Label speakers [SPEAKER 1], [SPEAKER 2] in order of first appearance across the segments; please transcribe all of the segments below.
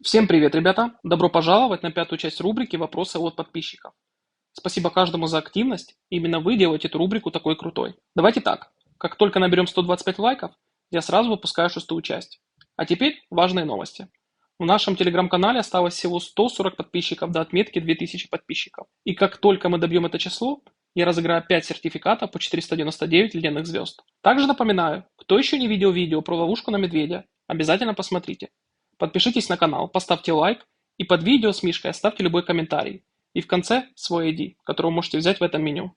[SPEAKER 1] Всем привет, ребята! Добро пожаловать на пятую часть рубрики «Вопросы от подписчиков». Спасибо каждому за активность. Именно вы делаете эту рубрику такой крутой. Давайте так. Как только наберем 125 лайков, я сразу выпускаю шестую часть. А теперь важные новости. В нашем телеграм-канале осталось всего 140 подписчиков до отметки 2000 подписчиков. И как только мы добьем это число, я разыграю 5 сертификатов по 499 ледяных звезд. Также напоминаю, кто еще не видел видео про ловушку на медведя, обязательно посмотрите. Подпишитесь на канал, поставьте лайк и под видео с Мишкой оставьте любой комментарий. И в конце свой ID, который вы можете взять в этом меню.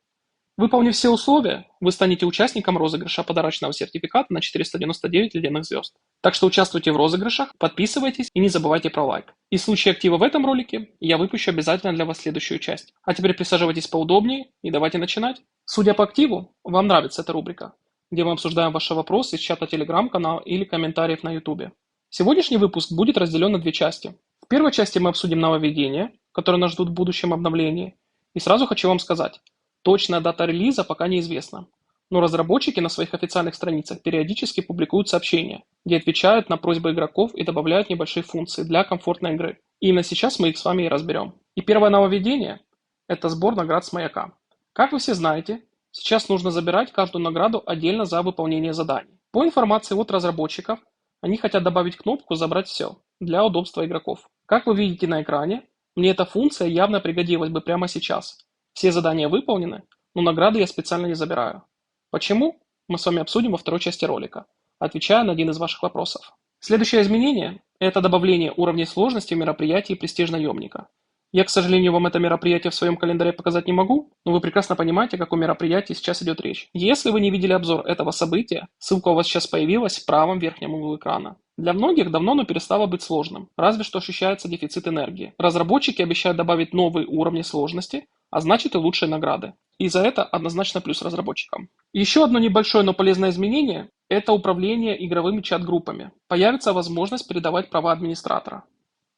[SPEAKER 1] Выполнив все условия, вы станете участником розыгрыша подарочного сертификата на 499 ледяных звезд. Так что участвуйте в розыгрышах, подписывайтесь и не забывайте про лайк. И в случае актива в этом ролике я выпущу обязательно для вас следующую часть. А теперь присаживайтесь поудобнее и давайте начинать. Судя по активу, вам нравится эта рубрика, где мы обсуждаем ваши вопросы из чата телеграм-канала или комментариев на ютубе. Сегодняшний выпуск будет разделен на две части. В первой части мы обсудим нововведения, которые нас ждут в будущем обновлении. И сразу хочу вам сказать, точная дата релиза пока неизвестна. Но разработчики на своих официальных страницах периодически публикуют сообщения, где отвечают на просьбы игроков и добавляют небольшие функции для комфортной игры. И именно сейчас мы их с вами и разберем. И первое нововведение – это сбор наград с маяка. Как вы все знаете, сейчас нужно забирать каждую награду отдельно за выполнение заданий. По информации от разработчиков, они хотят добавить кнопку «Забрать все» для удобства игроков. Как вы видите на экране, мне эта функция явно пригодилась бы прямо сейчас. Все задания выполнены, но награды я специально не забираю. Почему? Мы с вами обсудим во второй части ролика, отвечая на один из ваших вопросов. Следующее изменение – это добавление уровней сложности в мероприятии «Престиж наемника». Я, к сожалению, вам это мероприятие в своем календаре показать не могу, но вы прекрасно понимаете, о каком мероприятии сейчас идет речь. Если вы не видели обзор этого события, ссылка у вас сейчас появилась в правом верхнем углу экрана. Для многих давно оно перестало быть сложным, разве что ощущается дефицит энергии. Разработчики обещают добавить новые уровни сложности, а значит и лучшие награды. И за это однозначно плюс разработчикам. Еще одно небольшое, но полезное изменение – это управление игровыми чат-группами. Появится возможность передавать права администратора.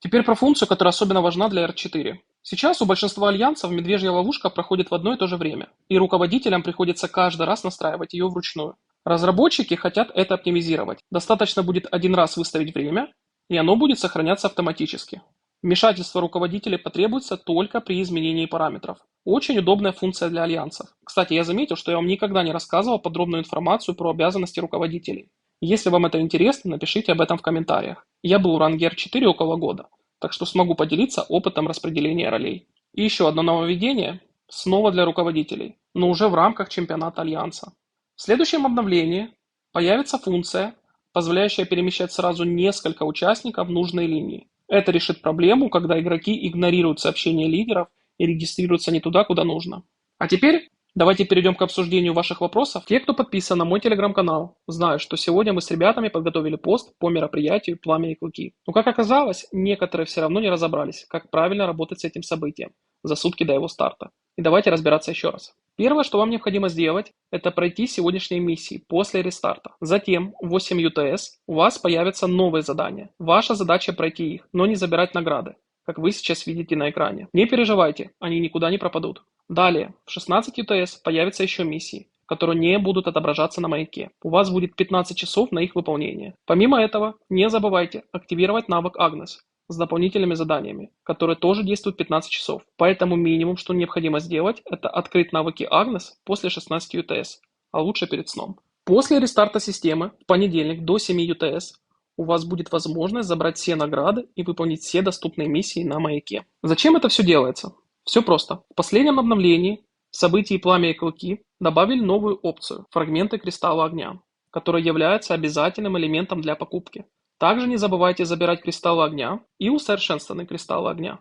[SPEAKER 1] Теперь про функцию, которая особенно важна для R4. Сейчас у большинства альянсов медвежья ловушка проходит в одно и то же время, и руководителям приходится каждый раз настраивать ее вручную. Разработчики хотят это оптимизировать. Достаточно будет один раз выставить время, и оно будет сохраняться автоматически. Вмешательство руководителей потребуется только при изменении параметров. Очень удобная функция для альянсов. Кстати, я заметил, что я вам никогда не рассказывал подробную информацию про обязанности руководителей. Если вам это интересно, напишите об этом в комментариях. Я был в ранге R4 около года, так что смогу поделиться опытом распределения ролей. И еще одно нововведение, снова для руководителей, но уже в рамках чемпионата Альянса. В следующем обновлении появится функция, позволяющая перемещать сразу несколько участников в нужные линии. Это решит проблему, когда игроки игнорируют сообщения лидеров и регистрируются не туда, куда нужно. А теперь давайте перейдем к обсуждению ваших вопросов. Те, кто подписан на мой телеграм-канал, знают, что сегодня мы с ребятами подготовили пост по мероприятию «Пламя и клыки». Но как оказалось, некоторые все равно не разобрались, как правильно работать с этим событием за сутки до его старта. И давайте разбираться еще раз. Первое, что вам необходимо сделать, это пройти сегодняшние миссии после рестарта. Затем в 8 UTS у вас появятся новые задания. Ваша задача пройти их, но не забирать награды, как вы сейчас видите на экране. Не переживайте, они никуда не пропадут. Далее, в 16 UTS появятся еще миссии, которые не будут отображаться на маяке. У вас будет 15 часов на их выполнение. Помимо этого, не забывайте активировать навык Агнес с дополнительными заданиями, которые тоже действуют 15 часов. Поэтому минимум, что необходимо сделать, это открыть навыки Агнес после 16 UTS, а лучше перед сном. После рестарта системы в понедельник до 7 UTS у вас будет возможность забрать все награды и выполнить все доступные миссии на маяке. Зачем это все делается? Все просто. В последнем обновлении в событии «Пламя и клыки» добавили новую опцию – фрагменты кристалла огня, которая является обязательным элементом для покупки. Также не забывайте забирать кристаллы огня и усовершенствованные кристаллы огня.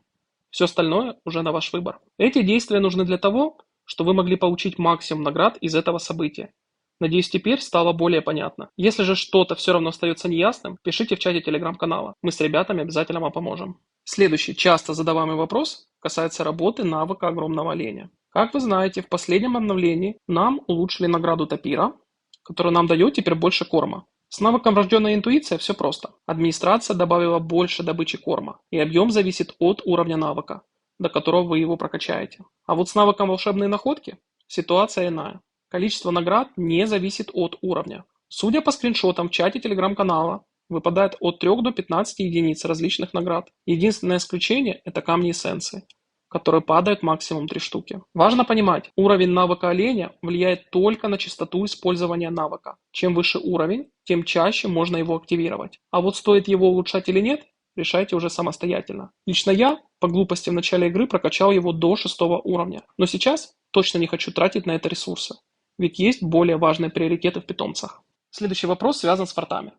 [SPEAKER 1] Все остальное уже на ваш выбор. Эти действия нужны для того, чтобы вы могли получить максимум наград из этого события. Надеюсь, теперь стало более понятно. Если же что-то все равно остается неясным, пишите в чате телеграм-канала. Мы с ребятами обязательно вам поможем. Следующий часто задаваемый вопрос касается работы навыка огромного оленя. Как вы знаете, в последнем обновлении нам улучшили награду Тапира, которая нам дает теперь больше корма. С навыком врожденная интуиция все просто. Администрация добавила больше добычи корма, и объем зависит от уровня навыка, до которого вы его прокачаете. А вот с навыком волшебные находки ситуация иная. Количество наград не зависит от уровня. Судя по скриншотам в чате телеграм-канала, выпадает от 3 до 15 единиц различных наград. Единственное исключение – это камни эссенции, которые падают максимум 3 штуки. Важно понимать, уровень навыка оленя влияет только на частоту использования навыка. Чем выше уровень, тем чаще можно его активировать. А вот стоит его улучшать или нет, решайте уже самостоятельно. Лично я по глупости в начале игры прокачал его до 6 уровня, но сейчас точно не хочу тратить на это ресурсы, ведь есть более важные приоритеты в питомцах. Следующий вопрос связан с фортами,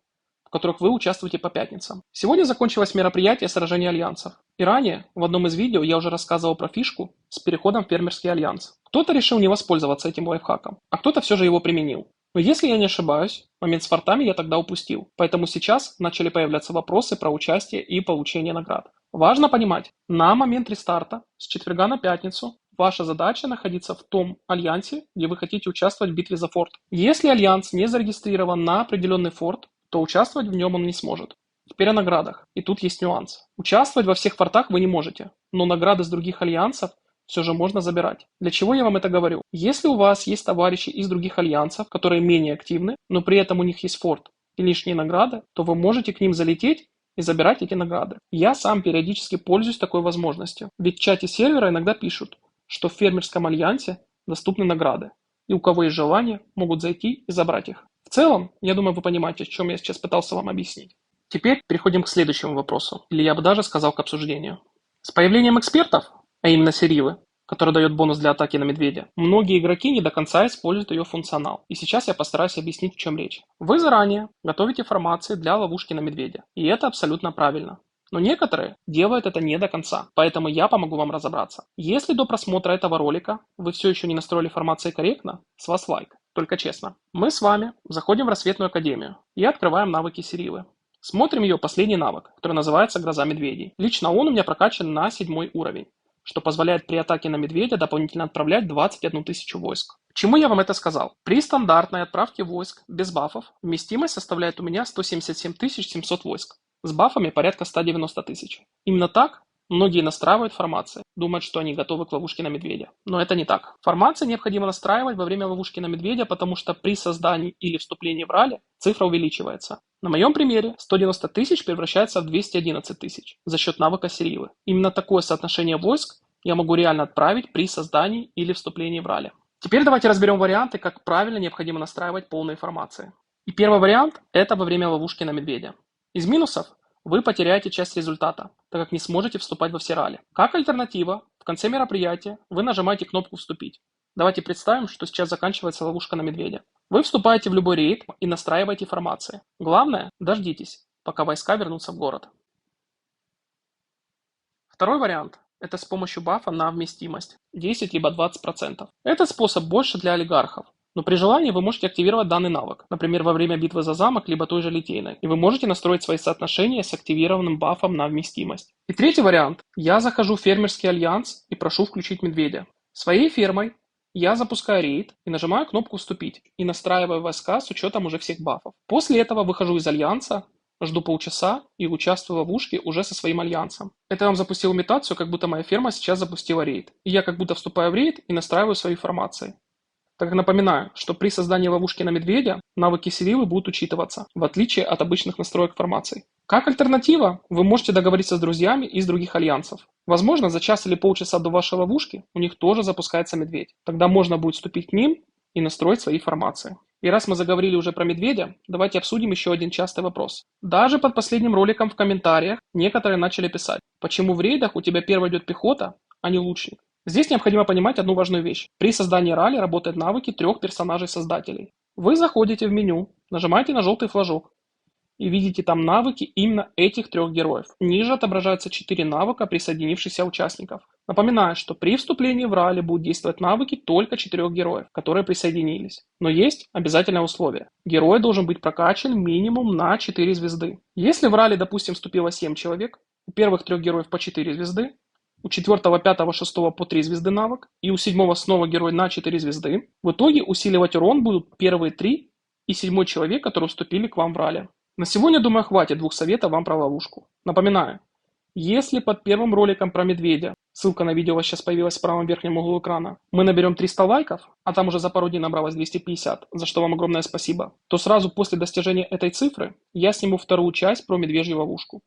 [SPEAKER 1] в которых вы участвуете по пятницам. Сегодня закончилось мероприятие сражения альянсов. И ранее, в одном из видео, я уже рассказывал про фишку с переходом в фермерский альянс. Кто-то решил не воспользоваться этим лайфхаком, а кто-то все же его применил. Но если я не ошибаюсь, момент с фортами я тогда упустил, поэтому сейчас начали появляться вопросы про участие и получение наград. Важно понимать, на момент рестарта с четверга на пятницу ваша задача находиться в том альянсе, где вы хотите участвовать в битве за форт. Если альянс не зарегистрирован на определенный форт, то участвовать в нем он не сможет. Теперь о наградах. И тут есть нюанс. Участвовать во всех фортах вы не можете, но награды с других альянсов все же можно забирать. Для чего я вам это говорю? Если у вас есть товарищи из других альянсов, которые менее активны, но при этом у них есть форт и лишние награды, то вы можете к ним залететь и забирать эти награды. Я сам периодически пользуюсь такой возможностью, ведь в чате сервера иногда пишут, что в фермерском альянсе доступны награды, и у кого есть желание, могут зайти и забрать их. В целом, я думаю, вы понимаете, о чем я сейчас пытался вам объяснить. Теперь переходим к следующему вопросу, или я бы даже сказал к обсуждению. С появлением экспертов, а именно Серилы, который дает бонус для атаки на медведя, многие игроки не до конца используют ее функционал. И сейчас я постараюсь объяснить, в чем речь. Вы заранее готовите формации для ловушки на медведя, и это абсолютно правильно. Но некоторые делают это не до конца, поэтому я помогу вам разобраться. Если до просмотра этого ролика вы все еще не настроили формации корректно, с вас лайк, только честно. Мы с вами заходим в Рассветную Академию и открываем навыки Серилы. Смотрим ее последний навык, который называется «Гроза медведей». Лично он у меня прокачан на 7 уровень, что позволяет при атаке на медведя дополнительно отправлять 21 тысячу войск. Почему я вам это сказал? При стандартной отправке войск без бафов вместимость составляет у меня 177 700 войск. С бафами порядка 190 тысяч. Именно так многие настраивают формации, думают, что они готовы к ловушке на медведя. Но это не так. Формации необходимо настраивать во время ловушки на медведя, потому что при создании или вступлении в ралли цифра увеличивается. На моем примере 190 тысяч превращается в 211 тысяч за счет навыка Серилы. Именно такое соотношение войск я могу реально отправить при создании или вступлении в ралли. Теперь давайте разберем варианты, как правильно необходимо настраивать полные формации. И первый вариант – это во время ловушки на медведя. Из минусов вы потеряете часть результата, так как не сможете вступать во все ралли. Как альтернатива, в конце мероприятия вы нажимаете кнопку «Вступить». Давайте представим, что сейчас заканчивается ловушка на медведя. Вы вступаете в любой рейд и настраиваете формации. Главное, дождитесь, пока войска вернутся в город. Второй вариант – это с помощью бафа на вместимость 10 либо 20%. Этот способ больше для олигархов. Но при желании вы можете активировать данный навык, например, во время битвы за замок, либо той же Литейной, и вы можете настроить свои соотношения с активированным бафом на вместимость. И третий вариант. Я захожу в фермерский альянс и прошу включить медведя. Своей фермой я запускаю рейд и нажимаю кнопку «Вступить» и настраиваю войска с учетом уже всех бафов. После этого выхожу из альянса, жду полчаса и участвую в ловушке уже со своим альянсом. Это я вам запустил имитацию, как будто моя ферма сейчас запустила рейд. И я как будто вступаю в рейд и настраиваю свои формации. Так как напоминаю, что при создании ловушки на медведя навыки Серилы будут учитываться, в отличие от обычных настроек формаций. Как альтернатива, вы можете договориться с друзьями из других альянсов. Возможно, за час или полчаса до вашей ловушки у них тоже запускается медведь. Тогда можно будет вступить к ним и настроить свои формации. И раз мы заговорили уже про медведя, давайте обсудим еще один частый вопрос. Даже под последним роликом в комментариях некоторые начали писать, почему в рейдах у тебя первой идет пехота, а не лучник. Здесь необходимо понимать одну важную вещь. При создании ралли работают навыки 3 персонажей-создателей. Вы заходите в меню, нажимаете на желтый флажок и видите там навыки именно этих 3 героев. Ниже отображаются 4 навыка присоединившихся участников. Напоминаю, что при вступлении в ралли будут действовать навыки только 4 героев, которые присоединились. Но есть обязательное условие. Герой должен быть прокачан минимум на 4 звезды. Если в ралли, допустим, вступило 7 человек, у первых 3 героев по 4 звезды, у 4, 5, 6 по 3 звезды навык, и у 7 снова герой на 4 звезды. В итоге усиливать урон будут первые 3 и 7 человек, которые вступили к вам в ралли. На сегодня, думаю, хватит 2 советов вам про ловушку. Напоминаю, если под первым роликом про медведя Ссылка на видео у вас сейчас появилась в правом верхнем углу экрана. Мы наберем 300 лайков, а там уже за пару дней набралось 250, за что вам огромное спасибо, то сразу после достижения этой цифры я сниму вторую часть про медвежью ловушку.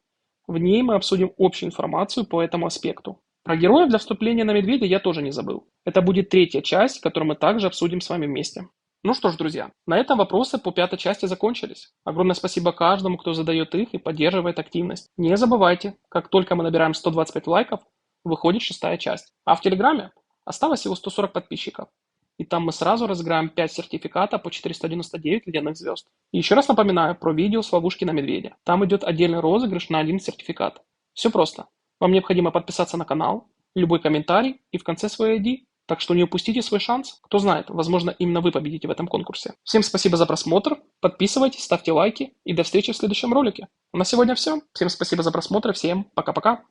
[SPEAKER 1] В ней мы обсудим общую информацию по этому аспекту. Про героев для вступления на медведя я тоже не забыл. Это будет третья часть, которую мы также обсудим с вами вместе. Ну что ж, друзья, на этом вопросы по пятой части закончились. Огромное спасибо каждому, кто задает их и поддерживает активность. Не забывайте, как только мы набираем 125 лайков, выходит шестая часть. А в Телеграме осталось всего 140 подписчиков. И там мы сразу разыграем 5 сертификатов по 499 ледяных звезд. И еще раз напоминаю про видео с ловушки на медведя. Там идет отдельный розыгрыш на один сертификат. Все просто. Вам необходимо подписаться на канал, любой комментарий и в конце свой ID. Так что не упустите свой шанс. Кто знает, возможно, именно вы победите в этом конкурсе. Всем спасибо за просмотр. Подписывайтесь, ставьте лайки и до встречи в следующем ролике. На сегодня все. Всем спасибо за просмотр. Всем пока-пока.